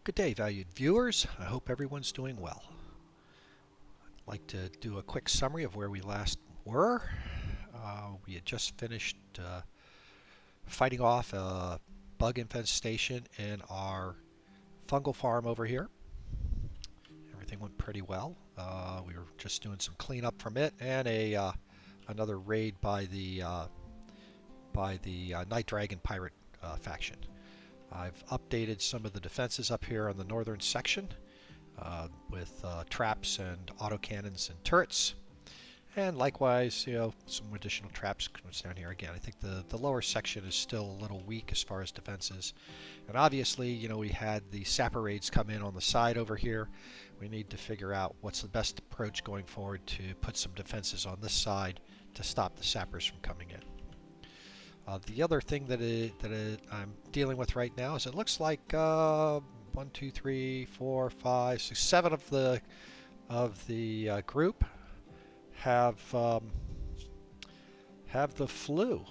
Good day, valued viewers. I hope everyone's doing well. I'd like to do a quick summary of where we last were. We had just finished fighting off a bug infestation in our fungal farm over here. Everything went pretty well. We were just doing some cleanup from it and another raid by the Night Dragon pirate faction. I've updated some of the defenses up here on the northern section with traps and autocannons and turrets. And likewise, some additional traps comes down here again. I think the lower section is still a little weak as far as defenses. And obviously, we had the sapper raids come in on the side over here. We need to figure out what's the best approach going forward to put some defenses on this side to stop the sappers from coming in. The other thing that I'm dealing with right now is it looks like 1, 2, 3, 4, 5, 6, 7 of the group have the flu.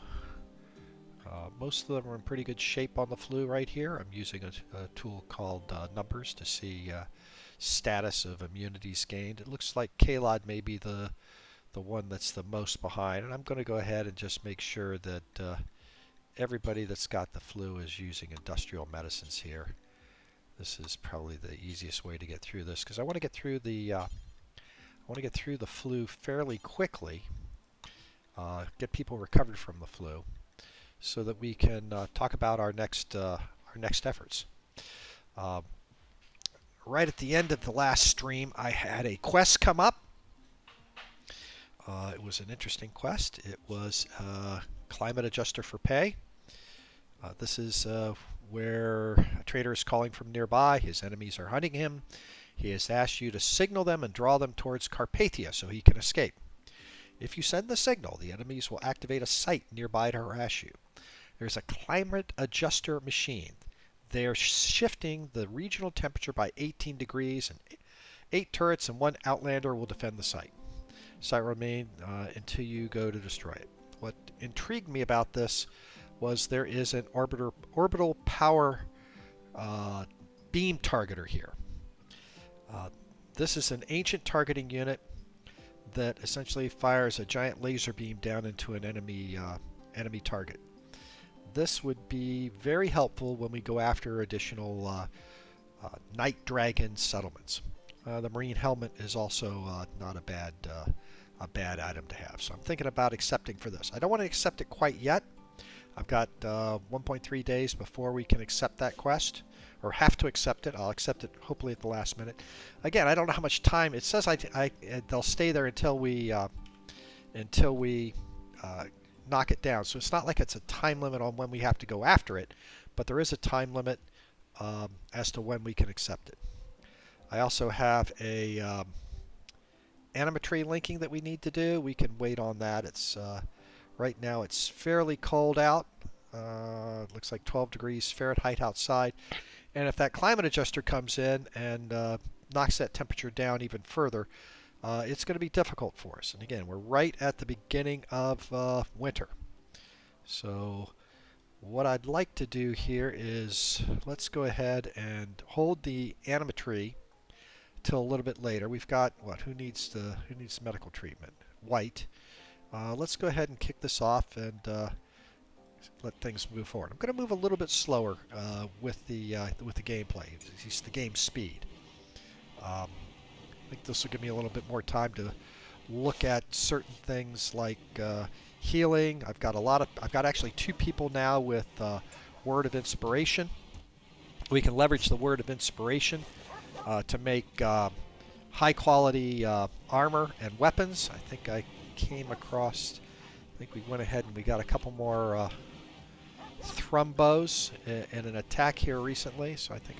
Most of them are in pretty good shape on the flu right here. I'm using a tool called Numbers to see status of immunities gained. It looks like Kalod may be the one that's the most behind, and I'm going to go ahead and just make sure that everybody that's got the flu is using industrial medicines here. This is probably the easiest way to get through this because I want to get through the flu fairly quickly, get people recovered from the flu, so that we can talk about our next efforts. Right at the end of the last stream, I had a quest come up. It was an interesting quest. It was climate adjuster for pay. This is where a trader is calling from nearby. His enemies are hunting him. He has asked you to signal them and draw them towards Carpathia so he can escape. If you send the signal, the enemies will activate a site nearby to harass you. There's a climate adjuster machine. They're shifting the regional temperature by 18 degrees, and 8 turrets and 1 outlander will defend the site. Site remain until you go to destroy it. What intrigued me about this was there is an orbital power beam targeter here. This is an ancient targeting unit that essentially fires a giant laser beam down into an enemy target. This would be very helpful when we go after additional Night Dragon settlements. The Marine helmet is also not a bad item to have. So I'm thinking about accepting for this. I don't want to accept it quite yet. I've got 1.3 days before we can accept that quest, or have to accept it. I'll accept it hopefully at the last minute. Again, I don't know how much time. It says they'll stay there until we knock it down. So it's not like it's a time limit on when we have to go after it, but there is a time limit as to when we can accept it. I also have a animatry linking that we need to do. We can wait on that. It's right now it's fairly cold out. Looks like 12 degrees Fahrenheit outside. And if that climate adjuster comes in and knocks that temperature down even further, it's going to be difficult for us. And again, we're right at the beginning of winter. So what I'd like to do here is let's go ahead and hold the animatry till a little bit later. We've got who needs medical treatment? White. Let's go ahead and kick this off and let things move forward. I'm going to move a little bit slower with the gameplay, at least the game speed. I think this will give me a little bit more time to look at certain things like healing. I've got actually 2 people now with Word of Inspiration. We can leverage the Word of Inspiration to make high quality armor and weapons. I think I came across, I think we went ahead and we got a couple more thrumbos in an attack here recently, so I think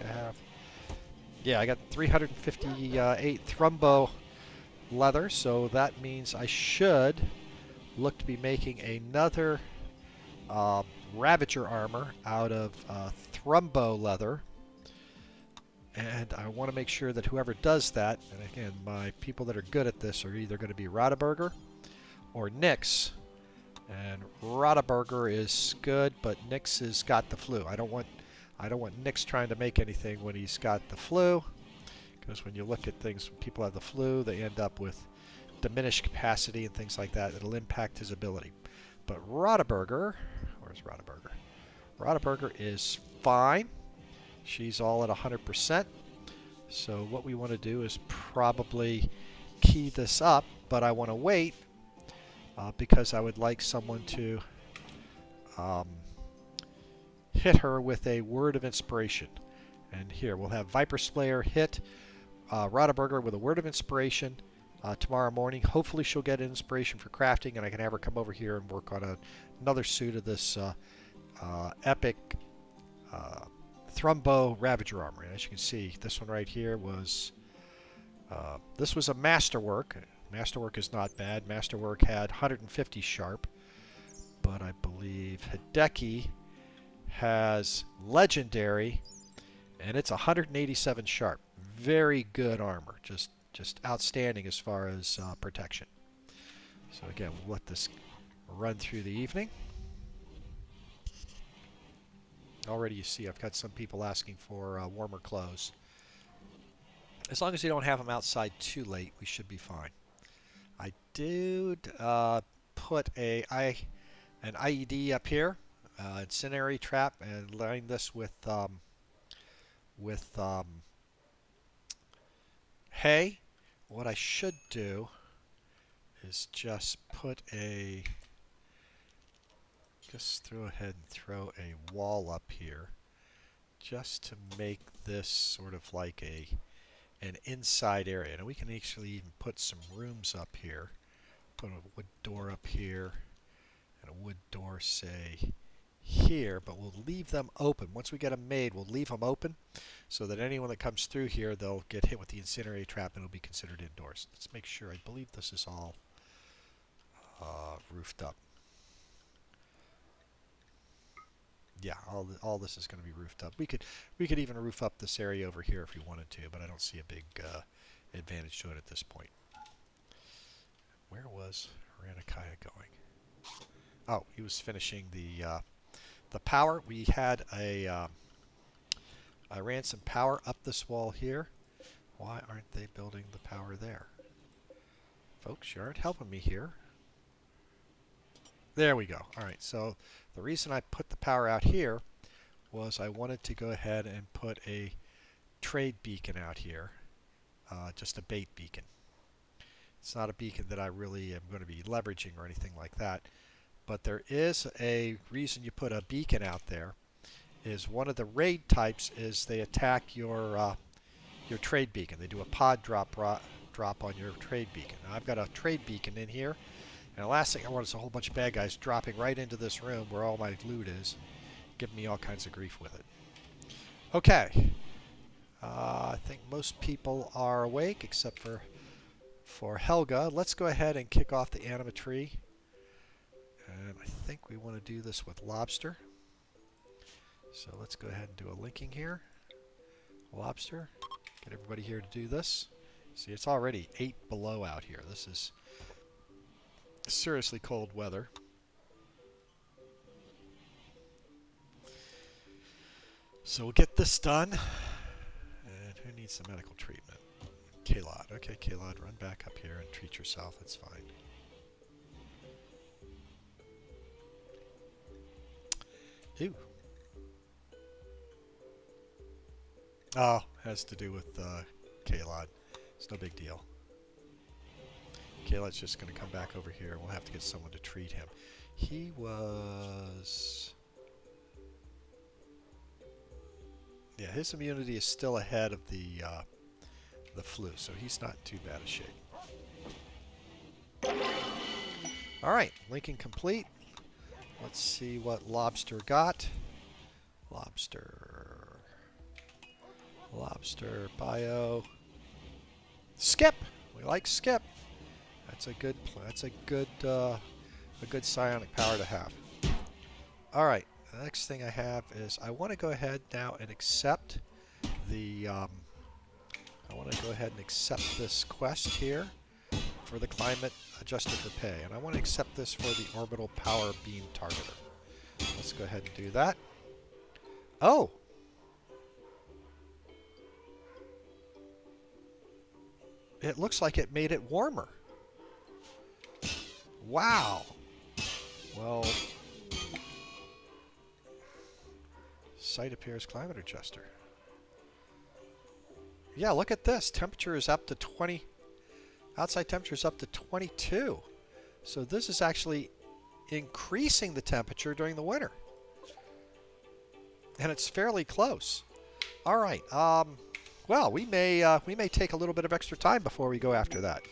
I got 358 thrumbo leather, so that means I should look to be making another Ravager armor out of thrumbo leather. And I want to make sure that whoever does that, and again, my people that are good at this are either going to be Radaburger or Nyx. And Radaburger is good, but Nyx has got the flu. I don't want I don't want Nick's trying to make anything when he's got the flu, because when you look at things when people have the flu, they end up with diminished capacity and things like that. It'll impact his ability. But Rotaburger, where's Rotaburger? Rotaburger is fine. She's all at 100%. So what we want to do is probably key this up, but I want to wait because I would like someone to hit her with a word of inspiration. And here we'll have Viper Slayer hit Rotaburger with a word of inspiration tomorrow morning. Hopefully she'll get an inspiration for crafting, and I can have her come over here and work on another suit of this epic Thrumbo Ravager armor. And as you can see, this one right here was this was a masterwork. Masterwork is not bad. Masterwork had 150 sharp, but I believe Hideki has legendary, and it's 187 sharp. Very good armor. Just outstanding as far as protection. So again, we'll let this run through the evening. Already you see I've got some people asking for warmer clothes. As long as you don't have them outside too late, we should be fine. I did put an IED up here, incendiary trap, and line this with hay. What I should do is just go ahead and throw a wall up here, just to make this sort of like an inside area. And we can actually even put some rooms up here. Put a wood door up here, and a wood door, say, here, but we'll leave them open. Once we get them made, we'll leave them open so that anyone that comes through here, they'll get hit with the incendiary trap and it'll be considered indoors. Let's make sure. I believe this is all roofed up. Yeah, all this is going to be roofed up. We could even roof up this area over here if we wanted to, but I don't see a big advantage to it at this point. Where was Ranakiah going? Oh, he was finishing the power. We had I ran some power up this wall here. Why aren't they building the power there? Folks, you aren't helping me here. There we go. All right, so the reason I put the power out here was I wanted to go ahead and put a trade beacon out here, just a bait beacon. It's not a beacon that I really am going to be leveraging or anything like that, but there is a reason you put a beacon out there. Is one of the raid types is they attack your trade beacon. They do a pod drop on your trade beacon. Now I've got a trade beacon in here. And the last thing I want is a whole bunch of bad guys dropping right into this room where all my loot is, giving me all kinds of grief with it. Okay. I think most people are awake except for Helga. Let's go ahead and kick off the animatree. And I think we want to do this with lobster. So let's go ahead and do a linking here. Lobster. Get everybody here to do this. See, it's already 8 below out here. This is seriously cold weather. So we'll get this done. And who needs some medical treatment? Kalod. Okay, Kalod, run back up here and treat yourself. It's fine. Ew. Oh, has to do with Kalod. It's no big deal. Kalod's just going to come back over here. We'll have to get someone to treat him. He was... Yeah, his immunity is still ahead of the flu, so he's not in too bad a shape. Alright, linking complete. Let's see what Lobster got. Lobster, bio. Skip! We like Skip. That's a good psionic power to have. Alright, the next thing I have is I want to go ahead now and accept the this quest here for the climate adjusted for pay. And I want to accept this for the orbital power beam targeter. Let's go ahead and do that. Oh! it looks like it made it warmer. Wow. Well, site appears climate adjuster. Yeah, look at this. Temperature is up to 20. Outside temperature is up to 22. So this is actually increasing the temperature during the winter. And it's fairly close. All right. Well, we may take a little bit of extra time before we go after that.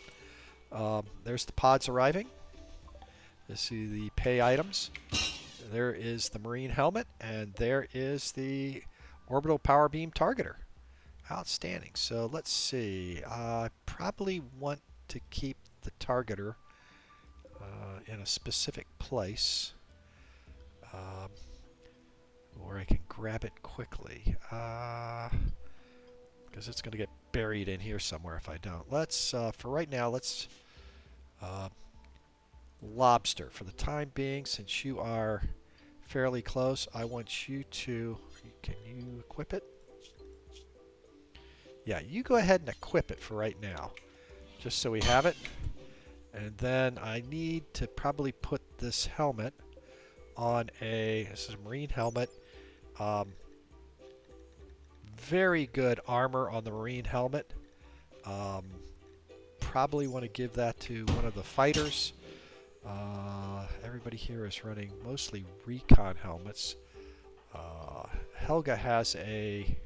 There's the pods arriving. You see the pay items. There is the marine helmet, and there is the orbital power beam targeter. Outstanding. So let's see. I probably want to keep the targeter in a specific place where I can grab it quickly. Because it's going to get buried in here somewhere if I don't. Let's, for right now, let's lobster. For the time being, since you are fairly close, I want you to, can you equip it? Yeah, you go ahead and equip it for right now, just so we have it. And then I need to probably put this helmet on this is a marine helmet. Very good armor on the marine helmet. Probably want to give that to one of the fighters. Everybody here is running mostly recon helmets. Helga has a...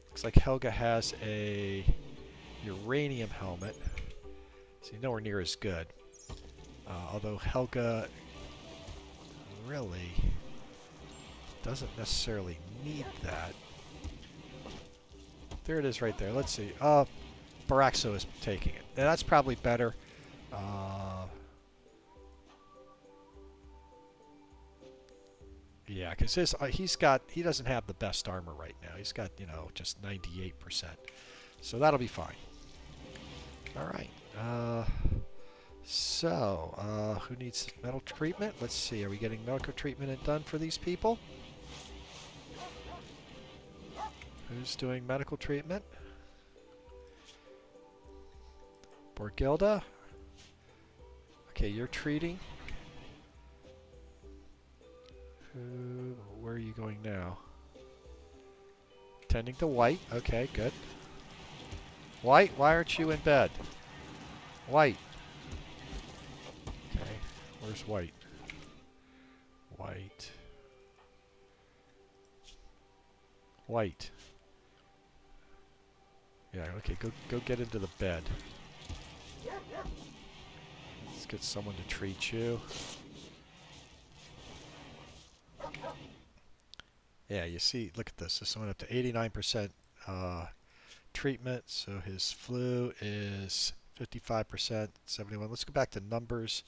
Looks like Helga has a uranium helmet. See, nowhere near as good. Although Helga really doesn't necessarily need that. There it is right there. Let's see. Baraxo is taking it. And that's probably better. Yeah, because he doesn't have the best armor right now. He's got, just 98%. So that'll be fine. All right. Who needs medical treatment? Let's see. Are we getting medical treatment done for these people? Who's doing medical treatment? Borgilda? Okay, you're treating. Where are you going now? Tending to White. Okay, good. White, why aren't you in bed? White. Okay, where's White? White. White. Yeah, okay, go get into the bed. Let's get someone to treat you. Yeah, you see, look at this. This went up to 89% treatment, so his flu is 55%, 71. Let's go back to numbers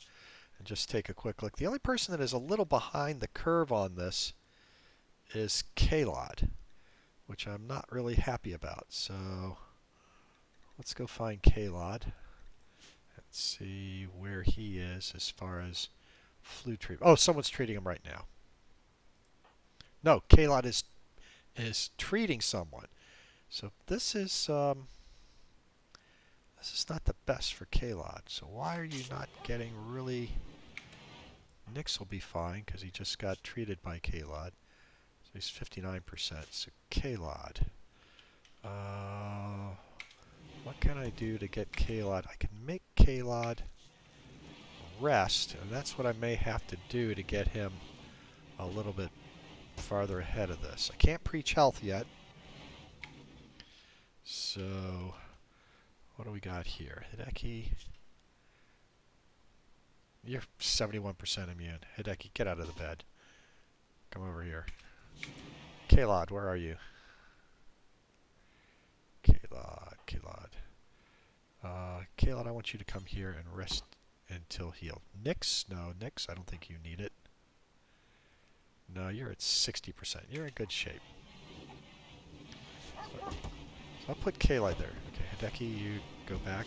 and just take a quick look. The only person that is a little behind the curve on this is Kalod, which I'm not really happy about. So let's go find Kalod and see where he is as far as flu treatment. Oh, someone's treating him right now. No, Kalod is treating someone. So this is not the best for Kalod. So why are you not getting really... Nix will be fine because he just got treated by Kalod. So he's 59%. So Kalod. What can I do to get Kalod? I can make Kalod rest, and that's what I may have to do to get him a little bit farther ahead of this. I can't preach health yet. So, what do we got here? Hideki, you're 71% immune. Hideki, get out of the bed. Come over here. Kalod, where are you? Kalod. Kalod, I want you to come here and rest until healed. Nix? No, Nix, I don't think you need it. No, you're at 60%. You're in good shape. So I'll put Kalod there. Okay, Hideki, you go back.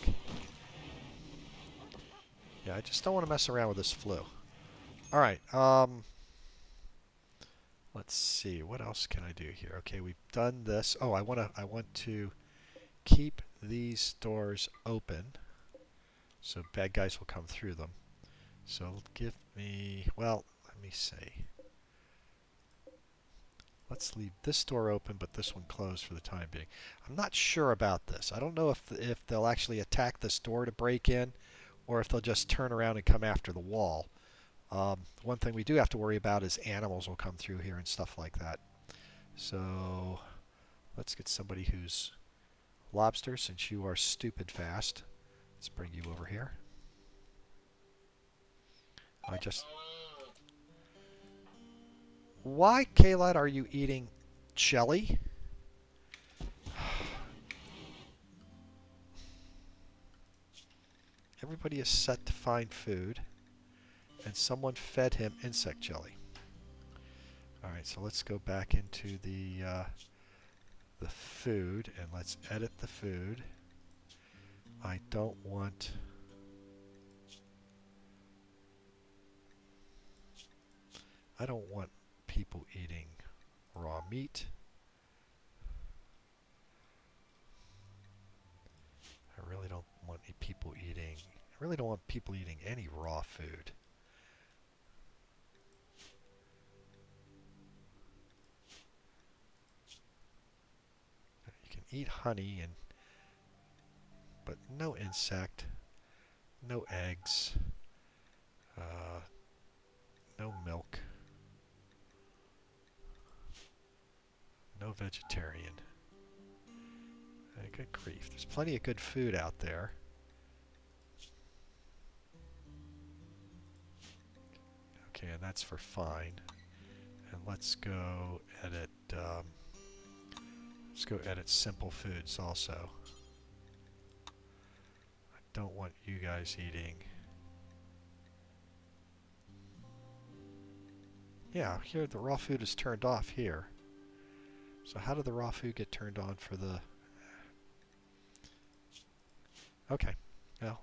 Yeah, I just don't want to mess around with this flu. Alright, let's see. What else can I do here? Okay, we've done this. Oh, I want to keep these doors open so bad guys will come through them. So give me, well, let me see. Let's leave this door open, but this one closed for the time being. I'm not sure about this. I don't know if they'll actually attack this door to break in, or if they'll just turn around and come after the wall. One thing we do have to worry about is animals will come through here and stuff like that. So let's get somebody who's lobster, since you are stupid fast. Let's bring you over here. Why, Kalad, are you eating jelly? Everybody is set to find food, and someone fed him insect jelly. Alright, so let's go back into the food, and let's edit the food. I don't want... people eating raw meat. I really don't want people eating any raw food. You can eat honey, but no insect, no eggs, no milk, no vegetarian. Good grief, there's plenty of good food out there. Okay, and that's for fine. And let's go edit simple foods also. I don't want you guys eating. Yeah, here the raw food is turned off here. So how did the raw food get turned on for the... Okay, well,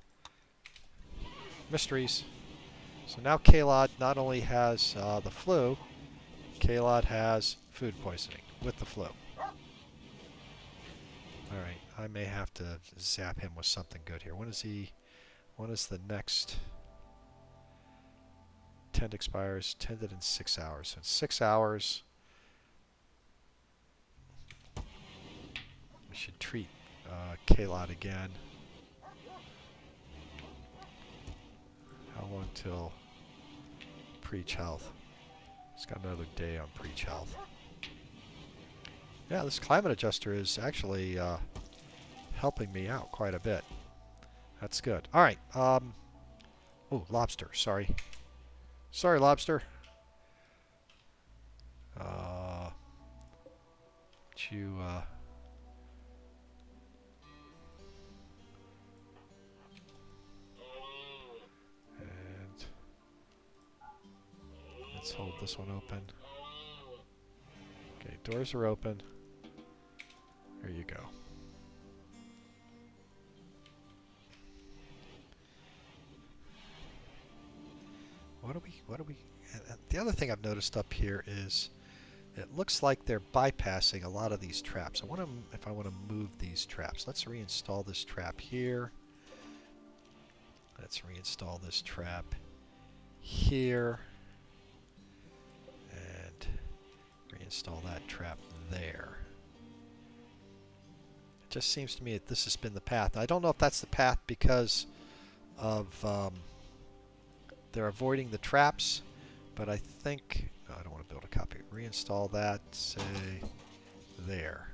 mysteries. So now Kalad not only has the flu, Kalad has food poisoning with the flu. Alright, I may have to zap him with something good here. When is the next... Tend expires, tended in 6 hours. So in 6 hours, we should treat Kalad again. How long till Preach Health? It's got another day on Preach Health. Yeah, this climate adjuster is actually helping me out quite a bit. That's good. All right. Oh, lobster. Sorry. Sorry, lobster. You. And let's hold this one open. Okay, doors are open. There you go. What do we... the other thing I've noticed up here is it looks like they're bypassing a lot of these traps. I want to move these traps. Let's reinstall this trap here. Let's reinstall this trap here. And reinstall that trap there. It just seems to me that this has been the path. I don't know if that's the path because of they're avoiding the traps, but I think... No, I don't want to build a copy. Reinstall that, say, there.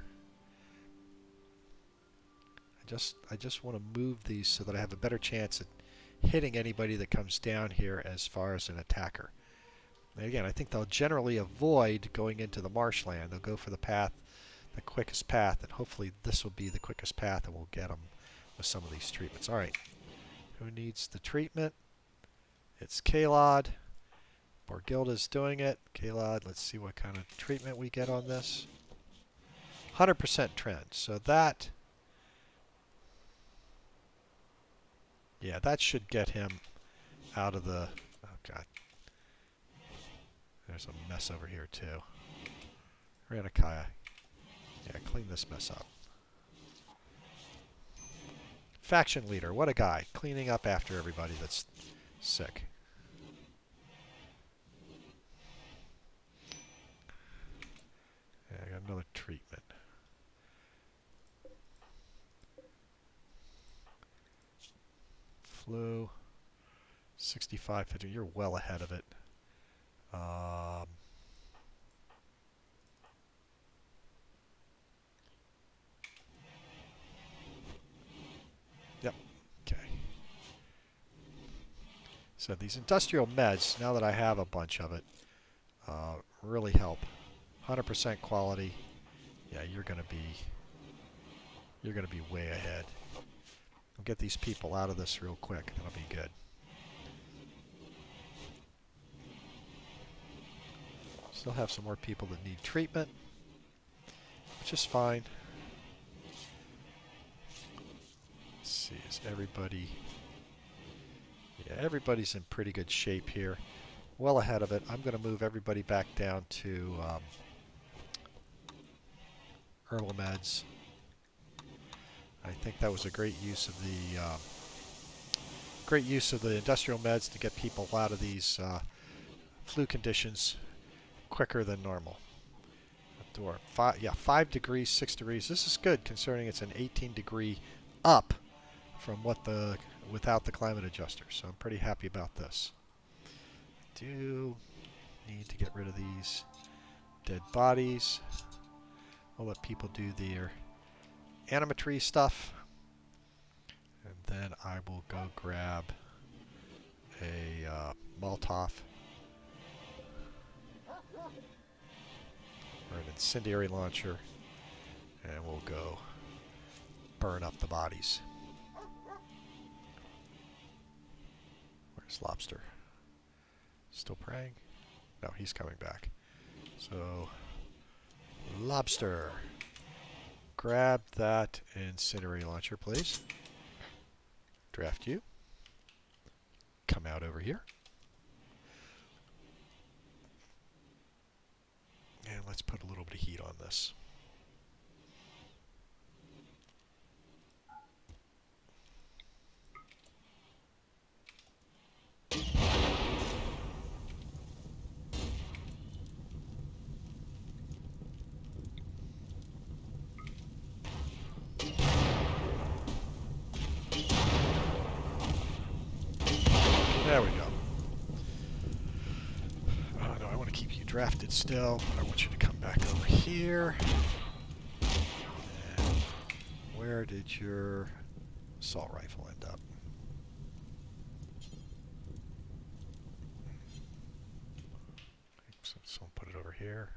I just want to move these so that I have a better chance at hitting anybody that comes down here as far as an attacker. And again, I think they'll generally avoid going into the marshland. They'll go for the path, the quickest path, and hopefully this will be the quickest path and we'll get them with some of these treatments. All right. Who needs the treatment? It's Kalad. Borgilda's doing it. Kalad, let's see what kind of treatment we get on this. 100% trend. So that... Yeah, that should get him out of the... Oh, God. There's a mess over here, too. Ranikaya. Yeah, clean this mess up. Faction leader. What a guy. Cleaning up after everybody that's sick. Yeah, I got another treatment. Flu. 6550. You're well ahead of it. Yep. Okay. So these industrial meds, now that I have a bunch of it, really help. 100% quality. Yeah, you're gonna be way ahead. I'll get these people out of this real quick. That'll be good. Still have some more people that need treatment, which is fine. Let's see, is everybody... Yeah, everybody's in pretty good shape here. Well ahead of it. I'm going to move everybody back down to herbal meds. I think that was a great use of the industrial meds to get people out of these flu conditions quicker than normal. Door 5 degrees, 6 degrees. This is good considering it's an 18-degree up from without the climate adjuster. So I'm pretty happy about this. Do need to get rid of these dead bodies. I'll let people do their animatry stuff, and then I will go grab a Molotov or an incendiary launcher, and we'll go burn up the bodies. Where's Lobster? Still praying? No, he's coming back. So, Lobster, grab that incendiary launcher, please. Draft you. Come out over here. And let's put a little bit of heat on this. There we go. Oh no, I want to keep you drafted still. I want you to come back over here. And where did your assault rifle end up? Someone put it over here.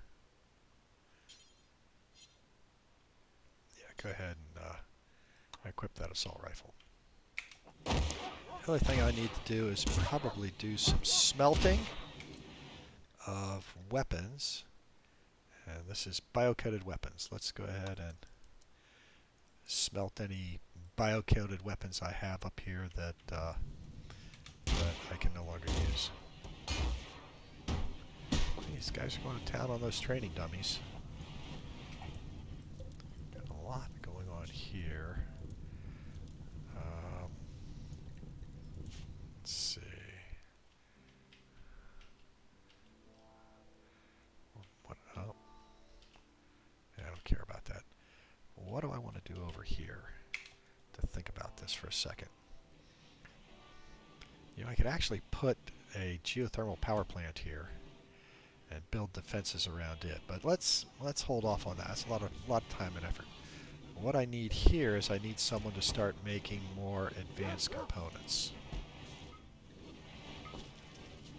Yeah, go ahead and equip that assault rifle. The only thing I need to do is probably do some smelting of weapons. And this is bio-coated weapons. Let's go ahead and smelt any bio-coated weapons I have up here that I can no longer use. These guys are going to town on those training dummies. Got a lot going on here. Let's see. What? Oh. Yeah, I don't care about that. What do I want to do over here? To think about this for a second. You know, I could actually put a geothermal power plant here and build defenses around it, but let's hold off on that. That's a lot of time and effort. What I need here is I need someone to start making more advanced components.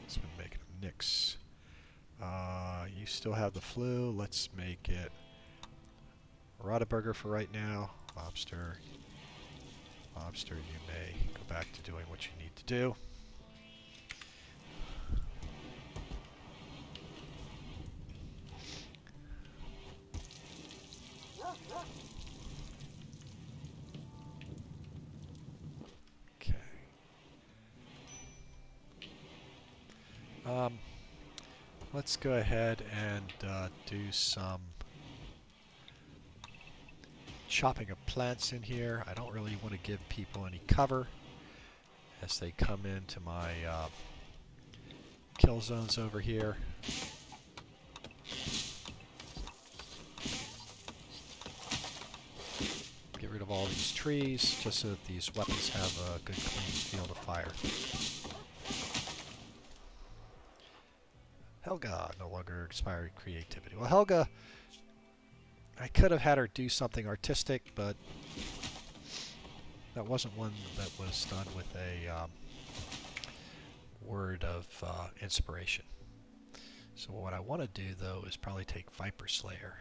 This one making them nix. You still have the flu. Let's make it Rotaburger for right now. Lobster. Lobster, you may go back to doing what you need to do. Okay. Let's go ahead and do some chopping of plants in here. I don't really want to give people any cover as they come into my kill zones over here. Get rid of all these trees just so that these weapons have a good clean field of fire. Helga, no longer inspired creativity. Well, Helga, I could have had her do something artistic, but that wasn't one that was done with a word of inspiration. So what I want to do, though, is probably take Viper Slayer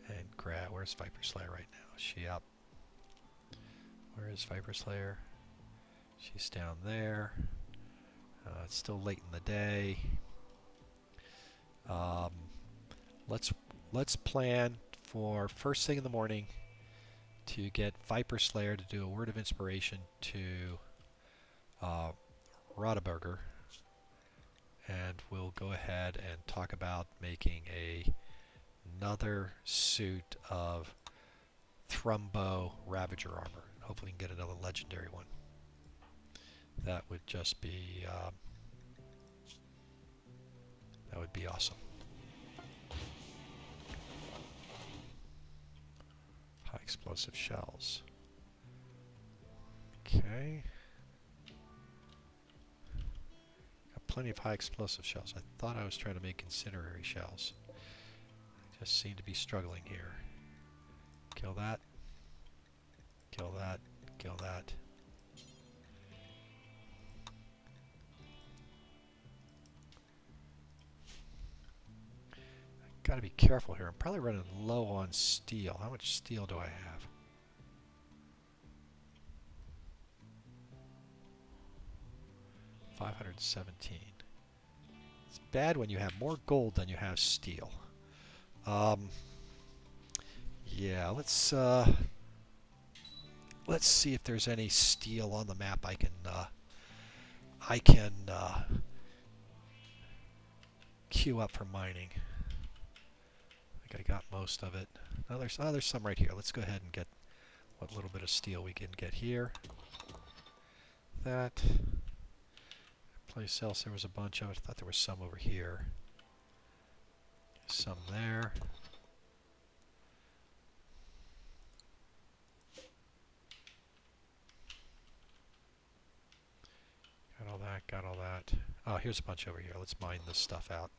and grab... Where's Viper Slayer right now? Is she up? Where is Viper Slayer? She's down there. It's still late in the day. Let's plan for first thing in the morning to get Viper Slayer to do a word of inspiration to Rodeberger, and we'll go ahead and talk about making another suit of Thrumbo Ravager armor. Hopefully we can get another legendary one. That would just be that would be awesome. High explosive shells. Okay. Got plenty of high explosive shells. I thought I was trying to make incinerary shells. I just seem to be struggling here. Kill that. Kill that. Kill that. Got to be careful here. I'm probably running low on steel. How much steel do I have? $517. It's bad when you have more gold than you have steel. Yeah, let's see if there's any steel on the map I can queue up for mining. I think I got most of it. Oh, there's some right here. Let's go ahead and get what little bit of steel we can get here. That. Place else there was a bunch of it. I thought there was some over here. Some there. Got all that, got all that. Oh, here's a bunch over here. Let's mine this stuff out.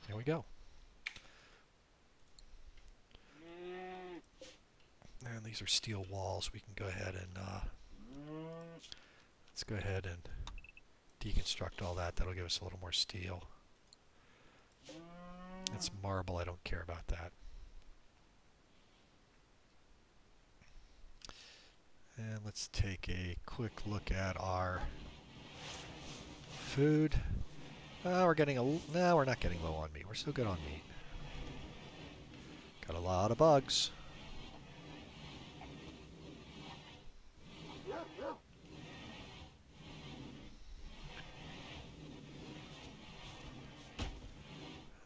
There we go. And these are steel walls. We can go ahead and let's go ahead and deconstruct all that. That'll give us a little more steel. It's marble. I don't care about that. And let's take a quick look at our food. We're getting no, we're not getting low on meat. We're still good on meat. Got a lot of bugs.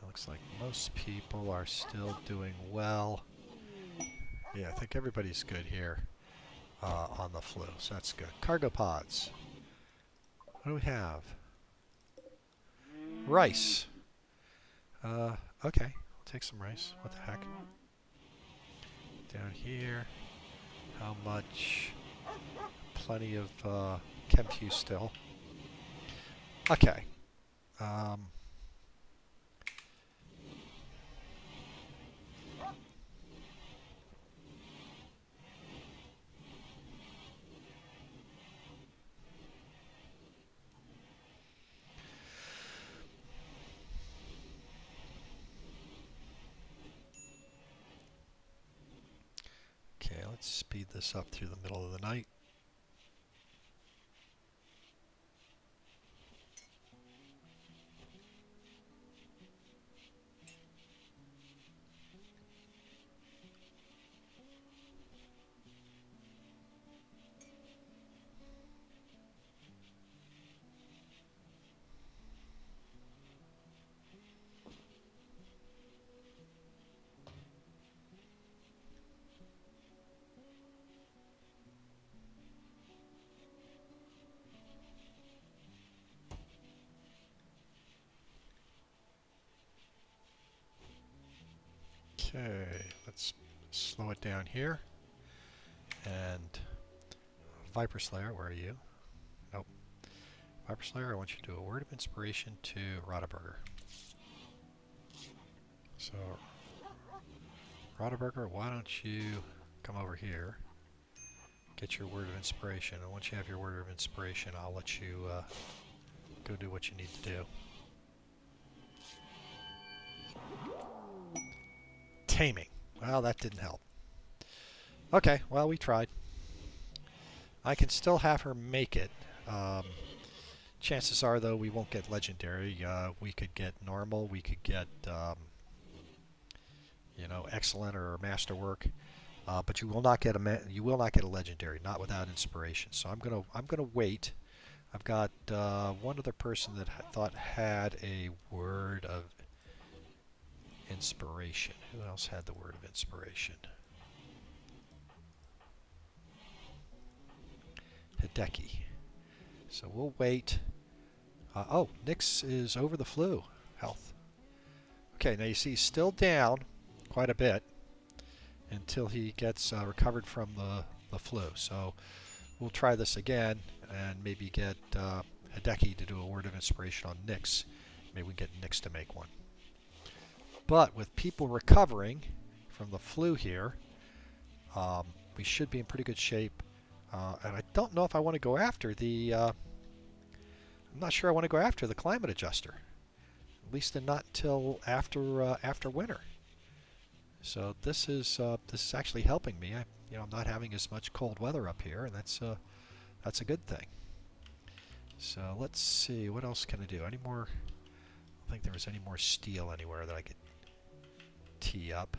Looks like most people are still doing well. Yeah, I think everybody's good here on the flu, so that's good. Cargo pods. What do we have? Rice. Okay, I'll take some rice. What the heck? Down here. How much? Plenty of Chemfuse still. Okay. Okay, let's speed this up through the middle of the night. Okay, let's slow it down here. And Viper Slayer, where are you? Nope. Viper Slayer, I want you to do a word of inspiration to Rotaburger. So, Rotaburger, why don't you come over here, get your word of inspiration, and once you have your word of inspiration, I'll let you go do what you need to do. Taming. Well, that didn't help. Okay, well, we tried. I can still have her make it. Chances are, though, we won't get legendary. We could get normal. We could get, you know, excellent or masterwork. But you will not get a legendary, not without inspiration. So I'm gonna wait. I've got one other person that I thought had a word of inspiration. Who else had the word of inspiration? Hideki. So we'll wait. Oh, Nyx is over the flu. Health. Okay, now you see he's still down quite a bit until he gets recovered from the flu. So we'll try this again and maybe get Hideki to do a word of inspiration on Nyx. Maybe we can get Nyx to make one. But with people recovering from the flu here, we should be in pretty good shape. And I don't know if I want to go after the... I'm not sure I want to go after the climate adjuster. At least not until after winter. So this is actually helping me. I'm not having as much cold weather up here, and that's a good thing. So let's see, what else can I do? Any more? I don't think there was any more steel anywhere that I could tee up.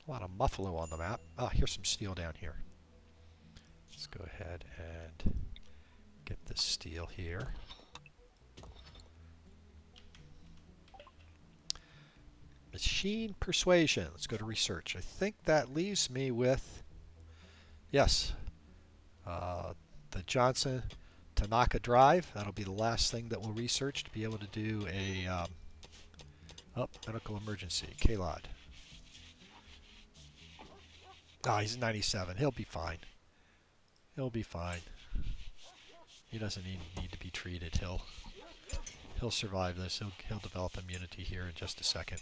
A lot of muffalo on the map. Ah, here's some steel down here. Let's go ahead and get this steel here. Machine persuasion. Let's go to research. I think that leaves me with, yes, the Johnson Tanaka drive. That'll be the last thing that we'll research to be able to do a medical emergency. Kalod. Ah, he's 97. He'll be fine. He'll be fine. He doesn't need to be treated. He'll survive this. He'll develop immunity here in just a second.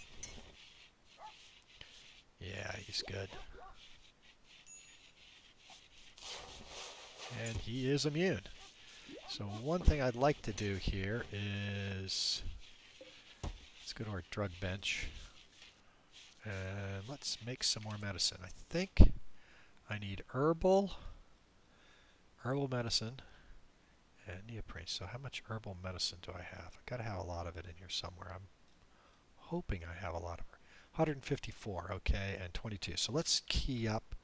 Yeah, he's good. And he is immune. So one thing I'd like to do here is, let's go to our drug bench and let's make some more medicine. I think I need herbal medicine, and neoprene. So how much herbal medicine do I have? I've got to have a lot of it in here somewhere. I'm hoping I have a lot of it. 154, okay, and 22. So let's key up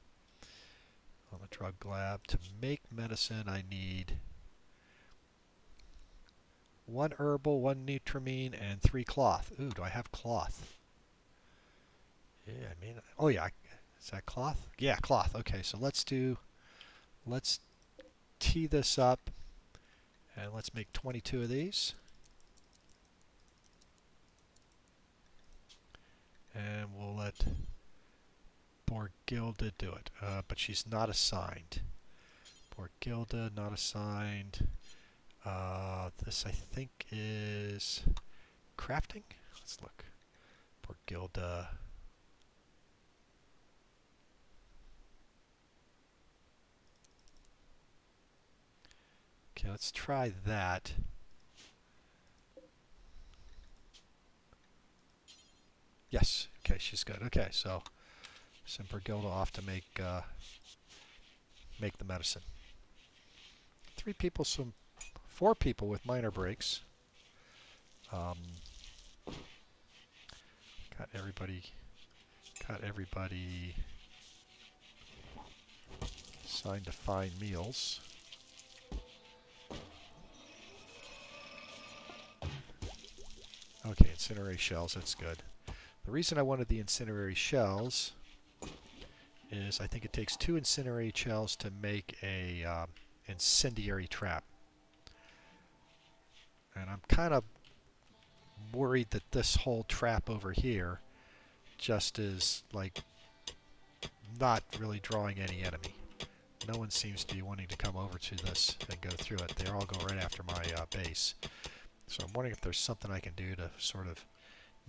on the drug lab. To make medicine, I need 1 herbal, 1 neutramine, and 3 cloth. Ooh, do I have cloth? Yeah, I mean, oh yeah, is that cloth? Yeah, cloth. Okay, so let's tee this up, and let's make 22 of these. And we'll let Borgilda do it, but she's not assigned. Borgilda, not assigned. This, I think, is crafting. Let's look. Borgilda. Okay, let's try that. Yes. Okay, she's good. Okay, so send Borgilda off to make the medicine. 3 people, 4 people with minor breaks. Got everybody assigned to fine meals. Okay, incendiary shells, that's good. The reason I wanted the incendiary shells is I think it takes 2 incendiary shells to make a incendiary trap. And I'm kind of worried that this whole trap over here just is like not really drawing any enemy. No one seems to be wanting to come over to this and go through it. They all go right after my base. So I'm wondering if there's something I can do to sort of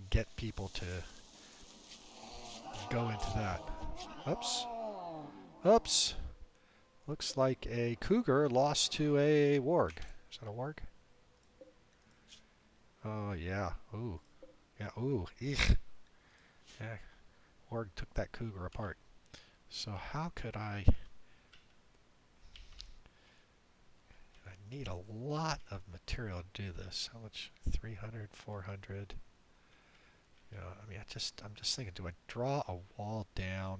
get people to go into that. Oops. Oops. Looks like a cougar lost to a warg. Is that a warg? Oh, yeah. Ooh. Yeah, ooh. Eek. Yeah. Warg took that cougar apart. So how could I need a lot of material to do this. How much? 300, 400. You know, I mean, I'm just thinking, do I draw a wall down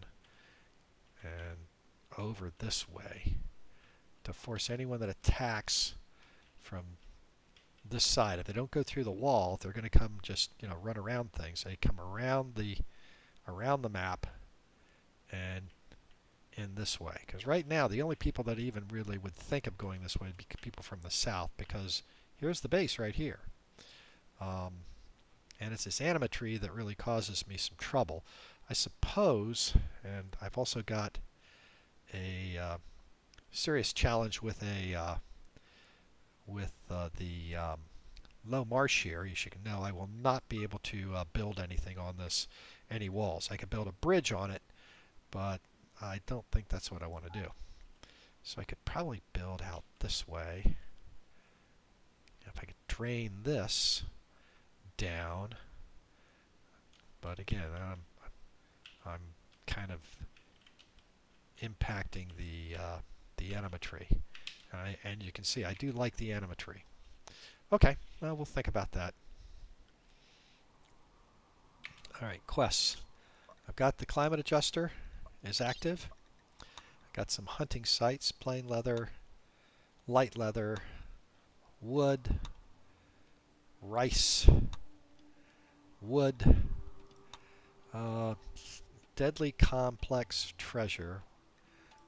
and over this way to force anyone that attacks from this side? If they don't go through the wall, they're going to come just, you know, run around things. They come around the map and in this way. Because right now, the only people that even really would think of going this way would be people from the south, because here's the base right here. And it's this anima tree that really causes me some trouble. I suppose, and I've also got a serious challenge with the low marsh here. As you can know, I will not be able to build anything on this, any walls. I could build a bridge on it, but I don't think that's what I want to do. So I could probably build out this way. If I could drain this down, but again, I'm kind of impacting the anima tree, and you can see I do like the anima tree. Okay, well, we'll think about that. All right, quests. I've got the climate adjuster is active. I've got some hunting sites: plain leather, light leather, wood, rice, wood, deadly complex treasure.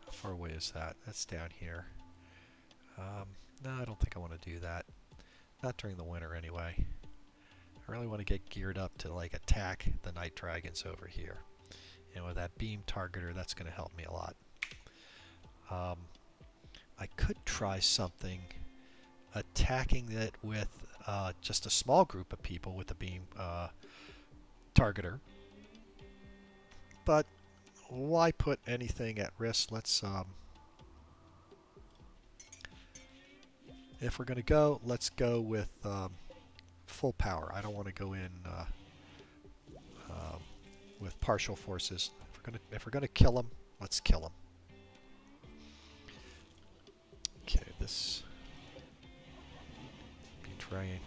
How far away is that? That's down here. No, I don't think I want to do that. Not during the winter anyway. I really want to get geared up to like attack the night dragons over here. And with that beam targeter, that's going to help me a lot. I could try something attacking it with just a small group of people with the beam targeter. But why put anything at risk? Let's if we're going to go, let's go with full power. I don't want to go in with partial forces. If we're gonna kill them, let's kill them. Okay, this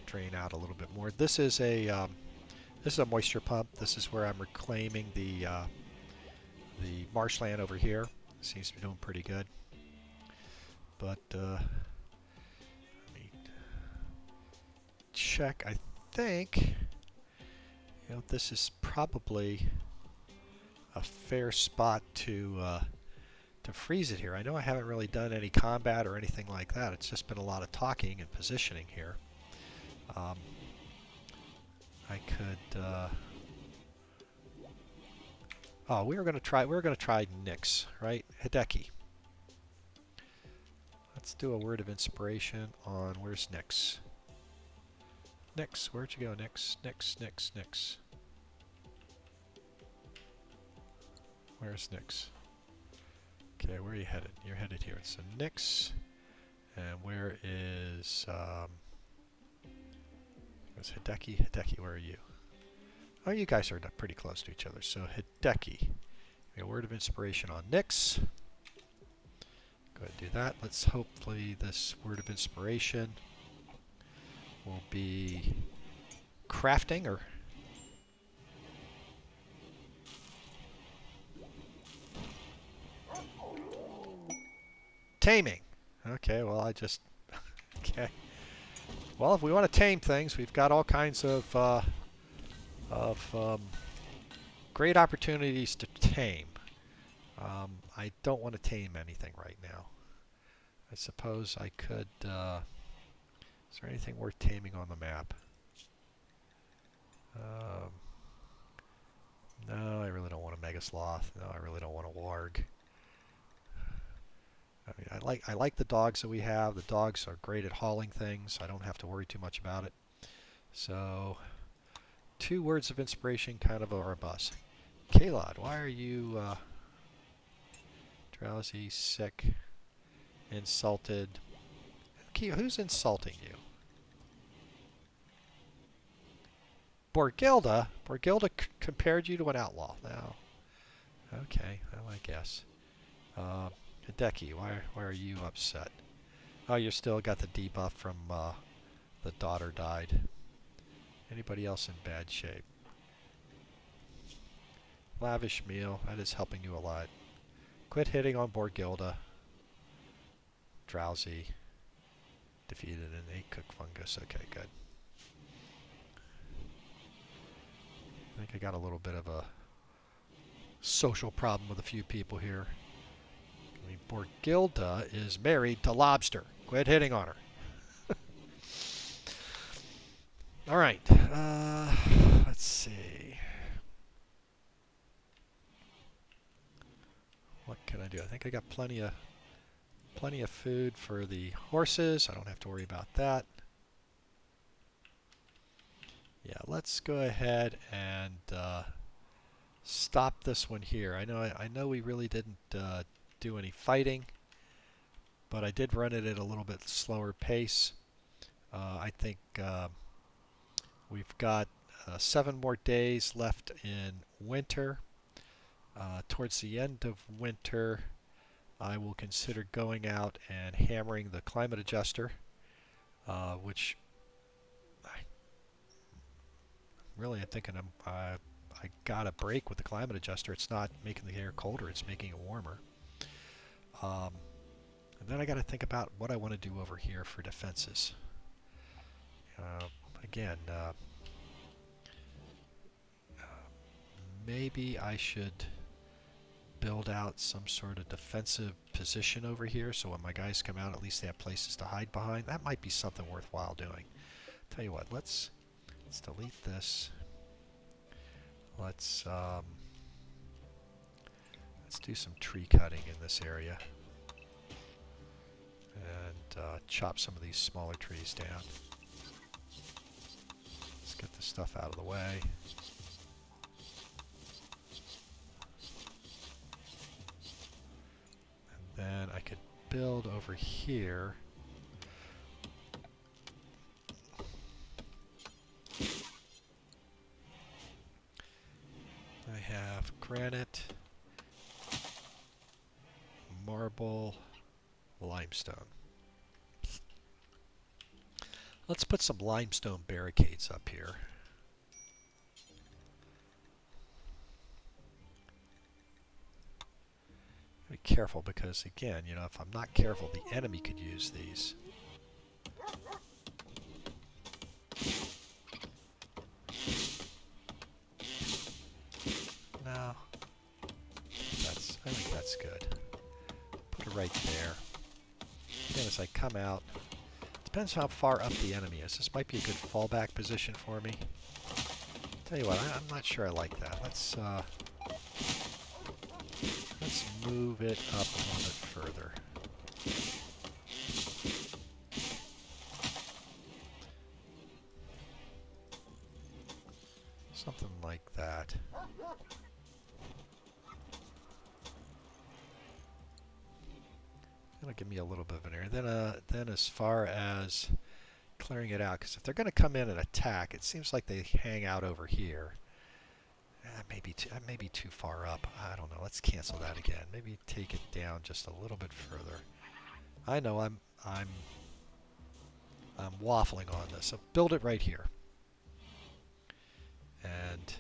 drain out a little bit more. This is a moisture pump. This is where I'm reclaiming the marshland over here. Seems to be doing pretty good. But let me check. I think this is probably a fair spot to freeze it here. I know I haven't really done any combat or anything like that. It's just been a lot of talking and positioning here. I could. Oh, we were going to try Nyx, right? Hideki. Let's do a word of inspiration on where's Nyx. Nyx, where'd you go, Nyx? Nyx. Where's Nyx? Okay, where are you headed? You're headed here. So Nyx, and where is Hideki? Hideki, where are you? Oh, you guys are pretty close to each other. So Hideki, a word of inspiration on Nyx. Go ahead and do that. Let's hopefully this word of inspiration will be crafting or taming. Okay, well I just okay. Well, if we want to tame things, we've got all kinds of great opportunities to tame. I don't want to tame anything right now. I suppose I could... is there anything worth taming on the map? No, I really don't want a Mega Sloth. No, I really don't want a Warg. I mean, I like the dogs that we have. The dogs are great at hauling things. I don't have to worry too much about it. So, 2 words of inspiration kind of are a bust. Kalod, why are you drowsy, sick, insulted? Who's insulting you? Borgilda? Borgilda compared you to an outlaw. Now, okay, well, I guess. Hideki, why are you upset? Oh, you still got the debuff from the daughter died. Anybody else in bad shape? Lavish meal, that is helping you a lot. Quit hitting on Borgilda. Drowsy. Defeated an 8-cook fungus. Okay, good. I think I got a little bit of a social problem with a few people here. I mean, Borgilda is married to Lobster. Quit hitting on her. All right. Let's see. What can I do? I think I got plenty of food for the horses. I don't have to worry about that. Yeah, let's go ahead and stop this one here. I know we really didn't do any fighting, but I did run it at a little bit slower pace. I think we've got 7 more days left in winter. Towards the end of winter, I will consider going out and hammering the climate adjuster, which I'm thinking I got a break with the climate adjuster. It's not making the air colder, it's making it warmer. And then I got to think about what I want to do over here for defenses. Again, maybe I should build out some sort of defensive position over here so when my guys come out, at least they have places to hide behind. That might be something worthwhile doing. Tell you what, let's delete this. Let's do some tree cutting in this area and chop some of these smaller trees down. Let's get this stuff out of the way. And then I could build over here. I have granite, marble, limestone. Let's put some limestone barricades up here. Be careful because, again, if I'm not careful, the enemy could use these. No. I think that's good. Put it right there. Again, as I come out, depends how far up the enemy is. This might be a good fallback position for me. Tell you what, I'm not sure I like that. Let's move it up a little bit further. Something like that. That'll give me a little bit of an area. Then as far as clearing it out, because if they're going to come in and attack, it seems like they hang out over here. That may be too far up. I don't know. Let's cancel that again. Maybe take it down just a little bit further. I know I'm waffling on this. So build it right here. And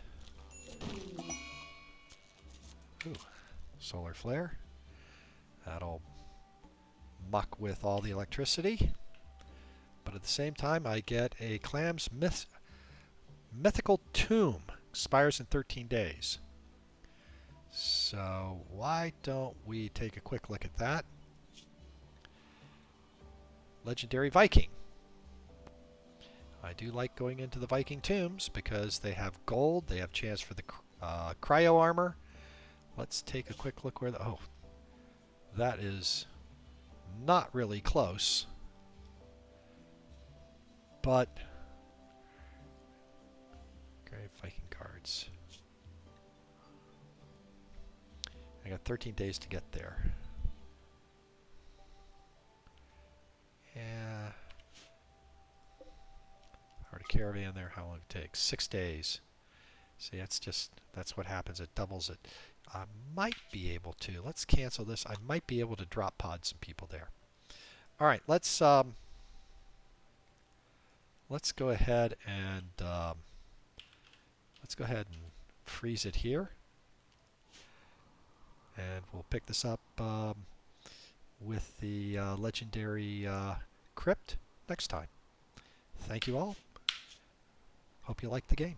solar flare. That'll muck with all the electricity. But at the same time, I get a Clam's mythical tomb. Expires in 13 days. So why don't we take a quick look at that? legendary Viking. I do like going into the Viking tombs because they have gold. They have chance for the cryo armor. Let's take a quick look where the... Oh, that is not really close. But... Grave Viking cards. I got 13 days to get there. Yeah. Hard to caravan there. How long it takes? 6 days. See, that's what happens. It doubles it. I might be able to. Let's cancel this. I might be able to drop pod some people there. All right, let's go ahead and freeze it here, and we'll pick this up with the legendary crypt next time. Thank you all. Hope you liked the game.